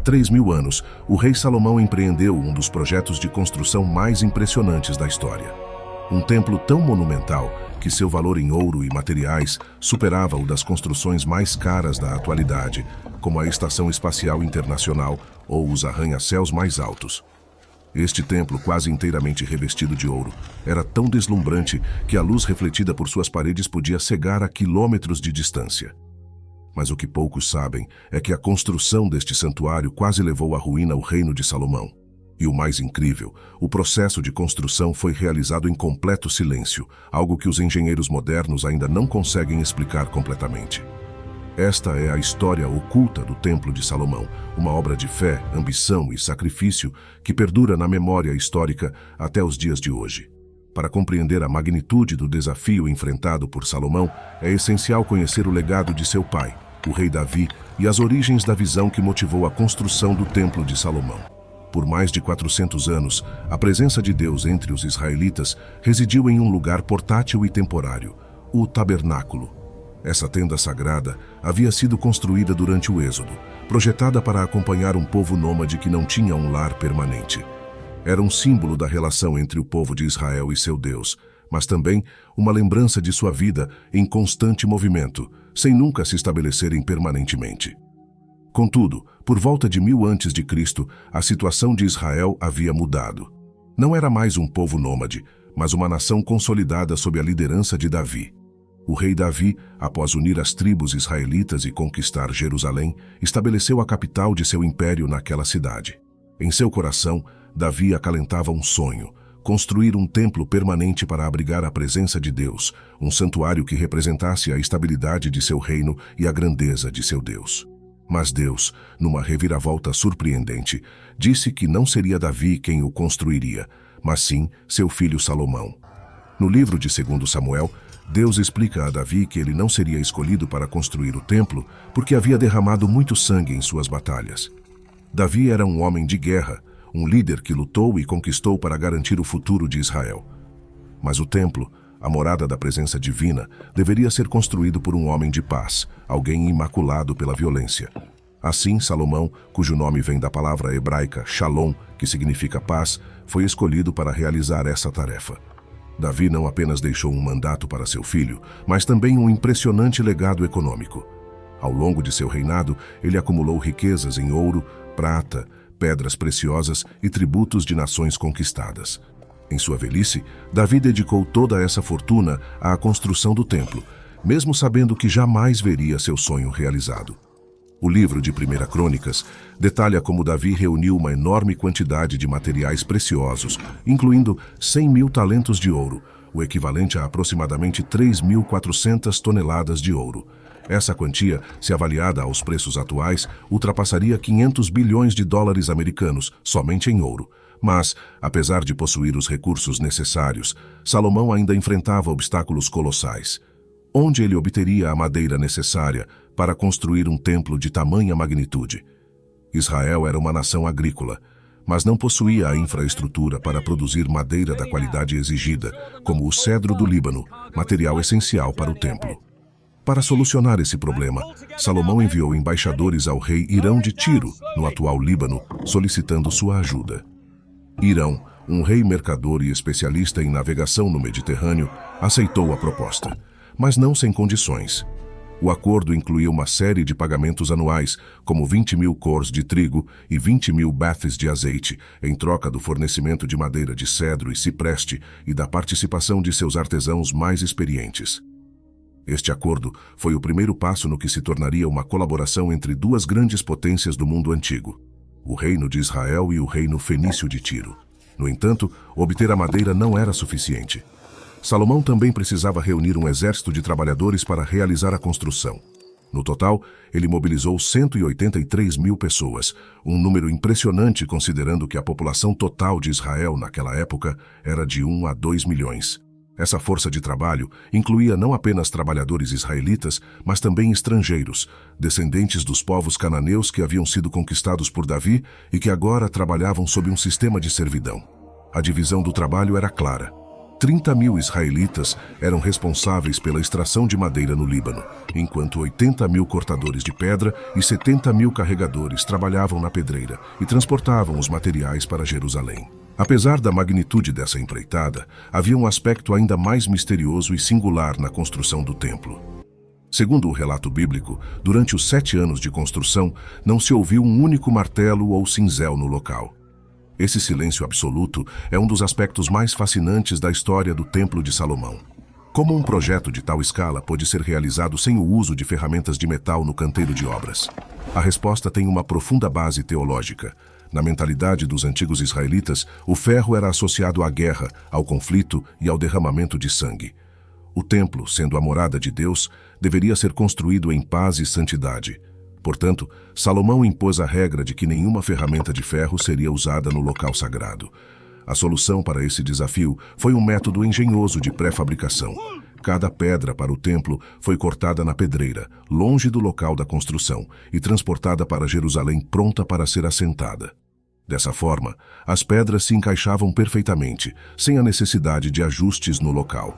3.000 anos, o rei Salomão empreendeu um dos projetos de construção mais impressionantes da história. Um templo tão monumental que seu valor em ouro e materiais superava o das construções mais caras da atualidade, como a Estação Espacial Internacional ou os arranha-céus mais altos. Este templo, quase inteiramente revestido de ouro, era tão deslumbrante que a luz refletida por suas paredes podia cegar a quilômetros de distância. Mas o que poucos sabem é que a construção deste santuário quase levou à ruína o reino de Salomão. E o mais incrível, o processo de construção foi realizado em completo silêncio, algo que os engenheiros modernos ainda não conseguem explicar completamente. Esta é a história oculta do Templo de Salomão, uma obra de fé, ambição e sacrifício que perdura na memória histórica até os dias de hoje. Para compreender a magnitude do desafio enfrentado por Salomão, é essencial conhecer o legado de seu pai, o rei Davi, e as origens da visão que motivou a construção do Templo de Salomão. Por mais de 400 anos, a presença de Deus entre os israelitas residiu em um lugar portátil e temporário, o tabernáculo. Essa tenda sagrada havia sido construída durante o Êxodo, projetada para acompanhar um povo nômade que não tinha um lar permanente. Era um símbolo da relação entre o povo de Israel e seu Deus, mas também uma lembrança de sua vida em constante movimento, sem nunca se estabelecerem permanentemente. Contudo, por volta de 1000 a.C., a situação de Israel havia mudado. Não era mais um povo nômade, mas uma nação consolidada sob a liderança de Davi. O rei Davi, após unir as tribos israelitas e conquistar Jerusalém, estabeleceu a capital de seu império naquela cidade. Em seu coração, Davi acalentava um sonho: construir um templo permanente para abrigar a presença de Deus, um santuário que representasse a estabilidade de seu reino e a grandeza de seu Deus. Mas Deus, numa reviravolta surpreendente, disse que não seria Davi quem o construiria, mas sim seu filho Salomão. No livro de 2 Samuel, Deus explica a Davi que ele não seria escolhido para construir o templo porque havia derramado muito sangue em suas batalhas. Davi era um homem de guerra, um líder que lutou e conquistou para garantir o futuro de Israel. Mas o templo, a morada da presença divina, deveria ser construído por um homem de paz, alguém imaculado pela violência. Assim, Salomão, cujo nome vem da palavra hebraica Shalom, que significa paz, foi escolhido para realizar essa tarefa. Davi não apenas deixou um mandato para seu filho, mas também um impressionante legado econômico. Ao longo de seu reinado, ele acumulou riquezas em ouro, prata, pedras preciosas e tributos de nações conquistadas. Em sua velhice, Davi dedicou toda essa fortuna à construção do templo, mesmo sabendo que jamais veria seu sonho realizado. O livro de 1 Crônicas detalha como Davi reuniu uma enorme quantidade de materiais preciosos, incluindo 100.000 talentos de ouro, o equivalente a aproximadamente 3.400 toneladas de ouro. Essa quantia, se avaliada aos preços atuais, ultrapassaria 500 bilhões de dólares americanos, somente em ouro. Mas, apesar de possuir os recursos necessários, Salomão ainda enfrentava obstáculos colossais. Onde ele obteria a madeira necessária para construir um templo de tamanha magnitude? Israel era uma nação agrícola, mas não possuía a infraestrutura para produzir madeira da qualidade exigida, como o cedro do Líbano, material essencial para o templo. Para solucionar esse problema, Salomão enviou embaixadores ao rei Irão de Tiro, no atual Líbano, solicitando sua ajuda. Irão, um rei mercador e especialista em navegação no Mediterrâneo, aceitou a proposta, mas não sem condições. O acordo incluía uma série de pagamentos anuais, como 20.000 cors de trigo e 20.000 baths de azeite, em troca do fornecimento de madeira de cedro e cipreste e da participação de seus artesãos mais experientes. Este acordo foi o primeiro passo no que se tornaria uma colaboração entre duas grandes potências do mundo antigo, o Reino de Israel e o Reino Fenício de Tiro. No entanto, obter a madeira não era suficiente. Salomão também precisava reunir um exército de trabalhadores para realizar a construção. No total, ele mobilizou 183.000 pessoas, um número impressionante considerando que a população total de Israel naquela época era de 1 a 2 milhões. Essa força de trabalho incluía não apenas trabalhadores israelitas, mas também estrangeiros, descendentes dos povos cananeus que haviam sido conquistados por Davi e que agora trabalhavam sob um sistema de servidão. A divisão do trabalho era clara. 30.000 israelitas eram responsáveis pela extração de madeira no Líbano, enquanto 80.000 cortadores de pedra e 70.000 carregadores trabalhavam na pedreira e transportavam os materiais para Jerusalém. Apesar da magnitude dessa empreitada, havia um aspecto ainda mais misterioso e singular na construção do templo. Segundo o relato bíblico, durante os 7 anos de construção, não se ouviu um único martelo ou cinzel no local. Esse silêncio absoluto é um dos aspectos mais fascinantes da história do Templo de Salomão. Como um projeto de tal escala pôde ser realizado sem o uso de ferramentas de metal no canteiro de obras? A resposta tem uma profunda base teológica. Na mentalidade dos antigos israelitas, o ferro era associado à guerra, ao conflito e ao derramamento de sangue. O templo, sendo a morada de Deus, deveria ser construído em paz e santidade. Portanto, Salomão impôs a regra de que nenhuma ferramenta de ferro seria usada no local sagrado. A solução para esse desafio foi um método engenhoso de pré-fabricação. Cada pedra para o templo foi cortada na pedreira, longe do local da construção, e transportada para Jerusalém pronta para ser assentada. Dessa forma, as pedras se encaixavam perfeitamente, sem a necessidade de ajustes no local.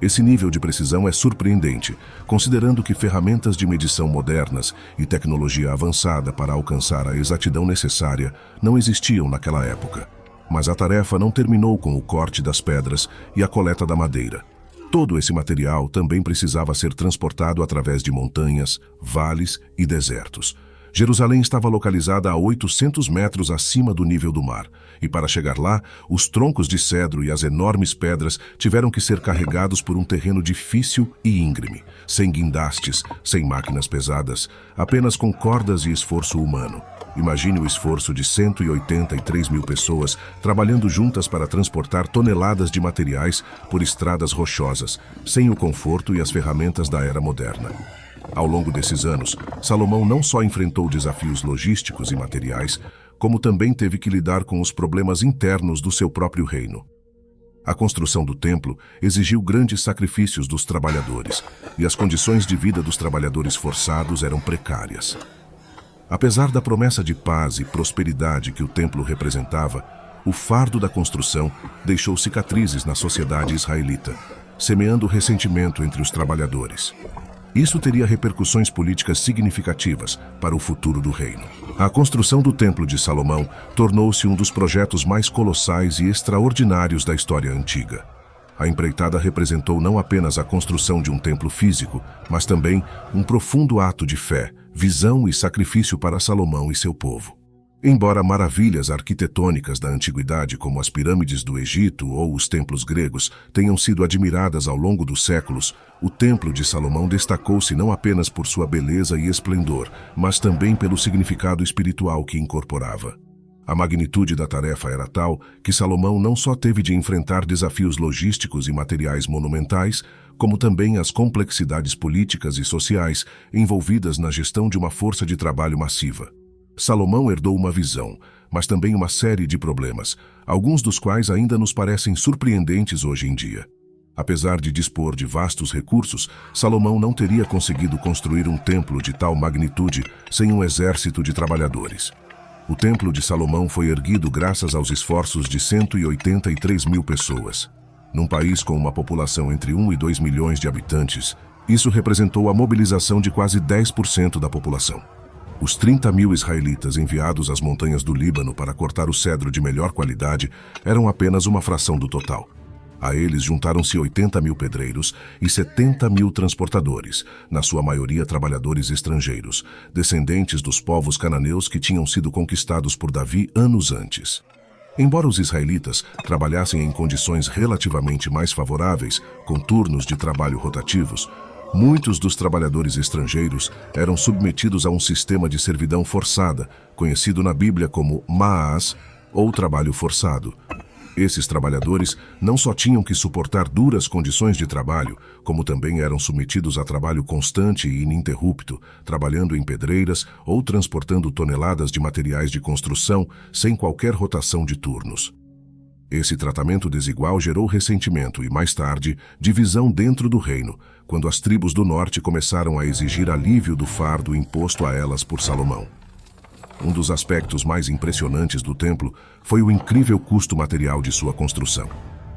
Esse nível de precisão é surpreendente, considerando que ferramentas de medição modernas e tecnologia avançada para alcançar a exatidão necessária não existiam naquela época. Mas a tarefa não terminou com o corte das pedras e a coleta da madeira. Todo esse material também precisava ser transportado através de montanhas, vales e desertos. Jerusalém estava localizada a 800 metros acima do nível do mar, e para chegar lá, os troncos de cedro e as enormes pedras tiveram que ser carregados por um terreno difícil e íngreme, sem guindastes, sem máquinas pesadas, apenas com cordas e esforço humano. Imagine o esforço de 183.000 pessoas trabalhando juntas para transportar toneladas de materiais por estradas rochosas, sem o conforto e as ferramentas da era moderna. Ao longo desses anos, Salomão não só enfrentou desafios logísticos e materiais, como também teve que lidar com os problemas internos do seu próprio reino. A construção do templo exigiu grandes sacrifícios dos trabalhadores, e as condições de vida dos trabalhadores forçados eram precárias. Apesar da promessa de paz e prosperidade que o templo representava, o fardo da construção deixou cicatrizes na sociedade israelita, semeando ressentimento entre os trabalhadores. Isso teria repercussões políticas significativas para o futuro do reino. A construção do Templo de Salomão tornou-se um dos projetos mais colossais e extraordinários da história antiga. A empreitada representou não apenas a construção de um templo físico, mas também um profundo ato de fé, visão e sacrifício para Salomão e seu povo. Embora maravilhas arquitetônicas da antiguidade, como as pirâmides do Egito ou os templos gregos, tenham sido admiradas ao longo dos séculos, o Templo de Salomão destacou-se não apenas por sua beleza e esplendor, mas também pelo significado espiritual que incorporava. A magnitude da tarefa era tal que Salomão não só teve de enfrentar desafios logísticos e materiais monumentais, como também as complexidades políticas e sociais envolvidas na gestão de uma força de trabalho massiva. Salomão herdou uma visão, mas também uma série de problemas, alguns dos quais ainda nos parecem surpreendentes hoje em dia. Apesar de dispor de vastos recursos, Salomão não teria conseguido construir um templo de tal magnitude sem um exército de trabalhadores. O Templo de Salomão foi erguido graças aos esforços de 183.000 pessoas. Num país com uma população entre 1 e 2 milhões de habitantes, isso representou a mobilização de quase 10% da população. Os 30.000 israelitas enviados às montanhas do Líbano para cortar o cedro de melhor qualidade eram apenas uma fração do total. A eles juntaram-se 80.000 pedreiros e 70.000 transportadores, na sua maioria trabalhadores estrangeiros, descendentes dos povos cananeus que tinham sido conquistados por Davi anos antes. Embora os israelitas trabalhassem em condições relativamente mais favoráveis, com turnos de trabalho rotativos, muitos dos trabalhadores estrangeiros eram submetidos a um sistema de servidão forçada, conhecido na Bíblia como Maás, ou trabalho forçado. Esses trabalhadores não só tinham que suportar duras condições de trabalho, como também eram submetidos a trabalho constante e ininterrupto, trabalhando em pedreiras ou transportando toneladas de materiais de construção sem qualquer rotação de turnos. Esse tratamento desigual gerou ressentimento e, mais tarde, divisão dentro do reino, quando as tribos do norte começaram a exigir alívio do fardo imposto a elas por Salomão. Um dos aspectos mais impressionantes do templo foi o incrível custo material de sua construção.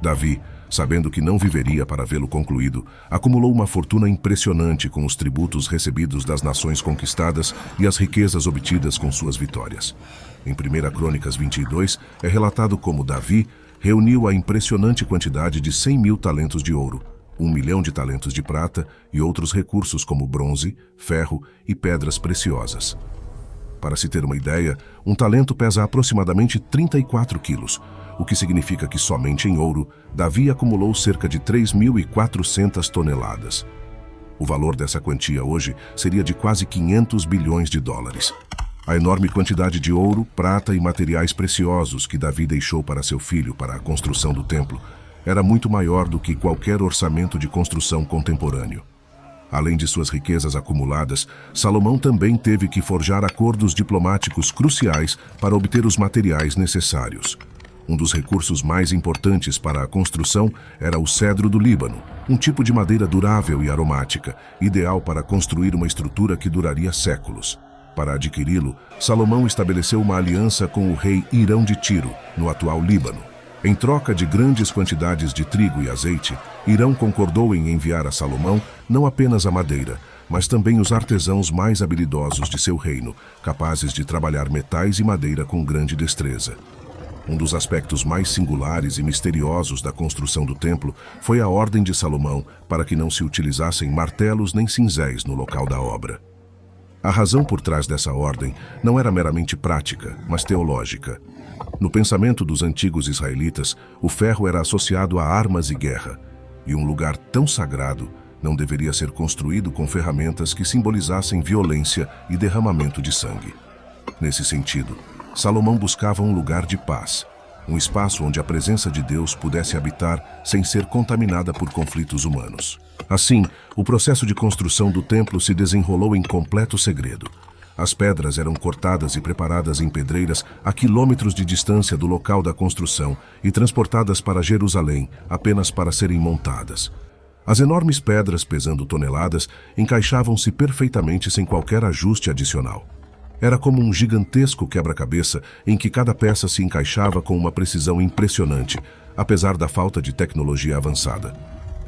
Davi, sabendo que não viveria para vê-lo concluído, acumulou uma fortuna impressionante com os tributos recebidos das nações conquistadas e as riquezas obtidas com suas vitórias. Em 1 Crônicas 22, é relatado como Davi reuniu a impressionante quantidade de 100.000 talentos de ouro, 1 milhão de talentos de prata e outros recursos como bronze, ferro e pedras preciosas. Para se ter uma ideia, um talento pesa aproximadamente 34 quilos, o que significa que somente em ouro, Davi acumulou cerca de 3.400 toneladas. O valor dessa quantia hoje seria de quase 500 bilhões de dólares. A enorme quantidade de ouro, prata e materiais preciosos que Davi deixou para seu filho para a construção do templo era muito maior do que qualquer orçamento de construção contemporâneo. Além de suas riquezas acumuladas, Salomão também teve que forjar acordos diplomáticos cruciais para obter os materiais necessários. Um dos recursos mais importantes para a construção era o cedro do Líbano, um tipo de madeira durável e aromática, ideal para construir uma estrutura que duraria séculos. Para adquiri-lo, Salomão estabeleceu uma aliança com o rei Hirão de Tiro, no atual Líbano. Em troca de grandes quantidades de trigo e azeite, Hirão concordou em enviar a Salomão não apenas a madeira, mas também os artesãos mais habilidosos de seu reino, capazes de trabalhar metais e madeira com grande destreza. Um dos aspectos mais singulares e misteriosos da construção do templo foi a ordem de Salomão para que não se utilizassem martelos nem cinzéis no local da obra. A razão por trás dessa ordem não era meramente prática, mas teológica. No pensamento dos antigos israelitas, o ferro era associado a armas e guerra, e um lugar tão sagrado não deveria ser construído com ferramentas que simbolizassem violência e derramamento de sangue. Nesse sentido, Salomão buscava um lugar de paz, um espaço onde a presença de Deus pudesse habitar sem ser contaminada por conflitos humanos. Assim, o processo de construção do templo se desenrolou em completo segredo. As pedras eram cortadas e preparadas em pedreiras a quilômetros de distância do local da construção e transportadas para Jerusalém apenas para serem montadas. As enormes pedras, pesando toneladas, encaixavam-se perfeitamente sem qualquer ajuste adicional. Era como um gigantesco quebra-cabeça em que cada peça se encaixava com uma precisão impressionante, apesar da falta de tecnologia avançada.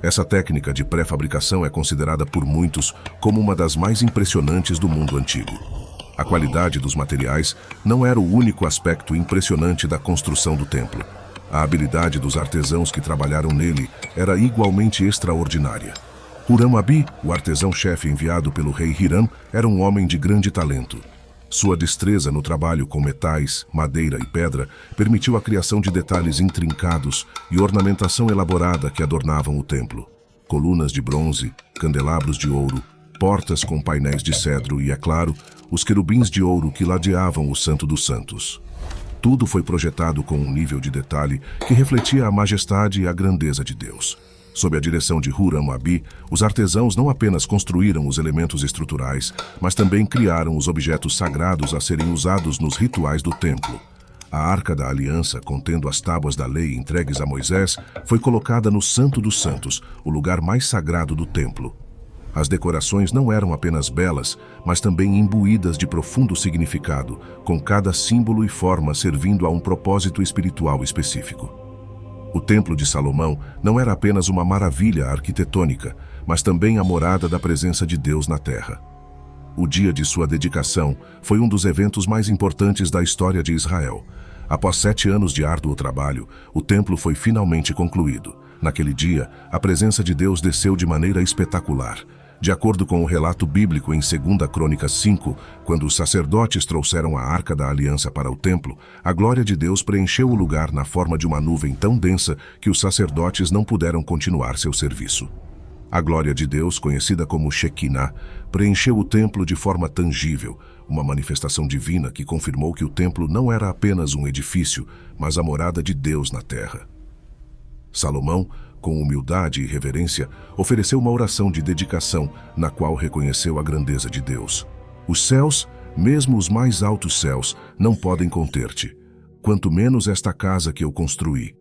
Essa técnica de pré-fabricação é considerada por muitos como uma das mais impressionantes do mundo antigo. A qualidade dos materiais não era o único aspecto impressionante da construção do templo. A habilidade dos artesãos que trabalharam nele era igualmente extraordinária. Huram-Abi, o artesão-chefe enviado pelo rei Hiram, era um homem de grande talento. Sua destreza no trabalho com metais, madeira e pedra permitiu a criação de detalhes intrincados e ornamentação elaborada que adornavam o templo. Colunas de bronze, candelabros de ouro, portas com painéis de cedro e, é claro, os querubins de ouro que ladeavam o Santo dos Santos. Tudo foi projetado com um nível de detalhe que refletia a majestade e a grandeza de Deus. Sob a direção de Huram-Abi, os artesãos não apenas construíram os elementos estruturais, mas também criaram os objetos sagrados a serem usados nos rituais do templo. A Arca da Aliança, contendo as tábuas da lei entregues a Moisés, foi colocada no Santo dos Santos, o lugar mais sagrado do templo. As decorações não eram apenas belas, mas também imbuídas de profundo significado, com cada símbolo e forma servindo a um propósito espiritual específico. O Templo de Salomão não era apenas uma maravilha arquitetônica, mas também a morada da presença de Deus na terra. O dia de sua dedicação foi um dos eventos mais importantes da história de Israel. Após 7 anos de árduo trabalho, o templo foi finalmente concluído. Naquele dia, a presença de Deus desceu de maneira espetacular. De acordo com o relato bíblico em 2 Crônicas 5, quando os sacerdotes trouxeram a Arca da Aliança para o templo, a glória de Deus preencheu o lugar na forma de uma nuvem tão densa que os sacerdotes não puderam continuar seu serviço. A glória de Deus, conhecida como Shekinah, preencheu o templo de forma tangível, uma manifestação divina que confirmou que o templo não era apenas um edifício, mas a morada de Deus na terra. Salomão, com humildade e reverência, ofereceu uma oração de dedicação, na qual reconheceu a grandeza de Deus. Os céus, mesmo os mais altos céus, não podem conter-te, quanto menos esta casa que eu construí.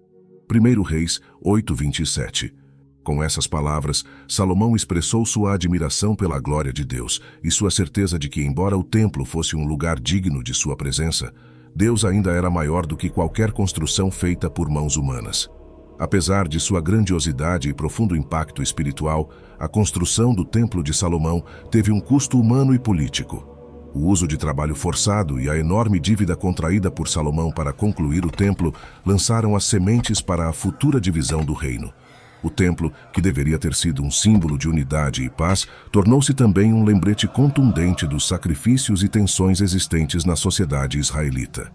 1 Reis 8:27. Com essas palavras, Salomão expressou sua admiração pela glória de Deus e sua certeza de que, embora o templo fosse um lugar digno de sua presença, Deus ainda era maior do que qualquer construção feita por mãos humanas. Apesar de sua grandiosidade e profundo impacto espiritual, a construção do Templo de Salomão teve um custo humano e político. O uso de trabalho forçado e a enorme dívida contraída por Salomão para concluir o templo lançaram as sementes para a futura divisão do reino. O templo, que deveria ter sido um símbolo de unidade e paz, tornou-se também um lembrete contundente dos sacrifícios e tensões existentes na sociedade israelita.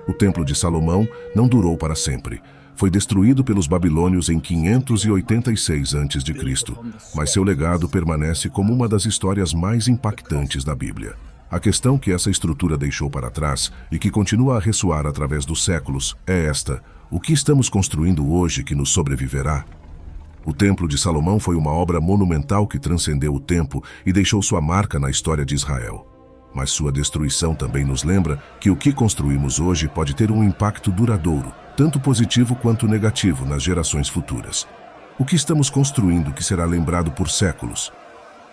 O Templo de Salomão não durou para sempre. Foi destruído pelos babilônios em 586 a.C., mas seu legado permanece como uma das histórias mais impactantes da Bíblia. A questão que essa estrutura deixou para trás e que continua a ressoar através dos séculos é esta: o que estamos construindo hoje que nos sobreviverá? O Templo de Salomão foi uma obra monumental que transcendeu o tempo e deixou sua marca na história de Israel. Mas sua destruição também nos lembra que o que construímos hoje pode ter um impacto duradouro, tanto positivo quanto negativo nas gerações futuras. O que estamos construindo que será lembrado por séculos?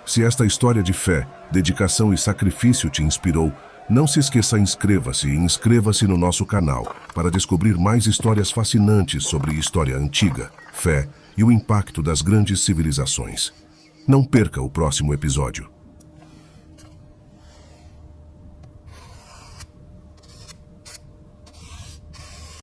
Se esta história de fé, dedicação e sacrifício te inspirou, não se esqueça, inscreva-se e inscreva-se no nosso canal para descobrir mais histórias fascinantes sobre história antiga, fé e o impacto das grandes civilizações. Não perca o próximo episódio.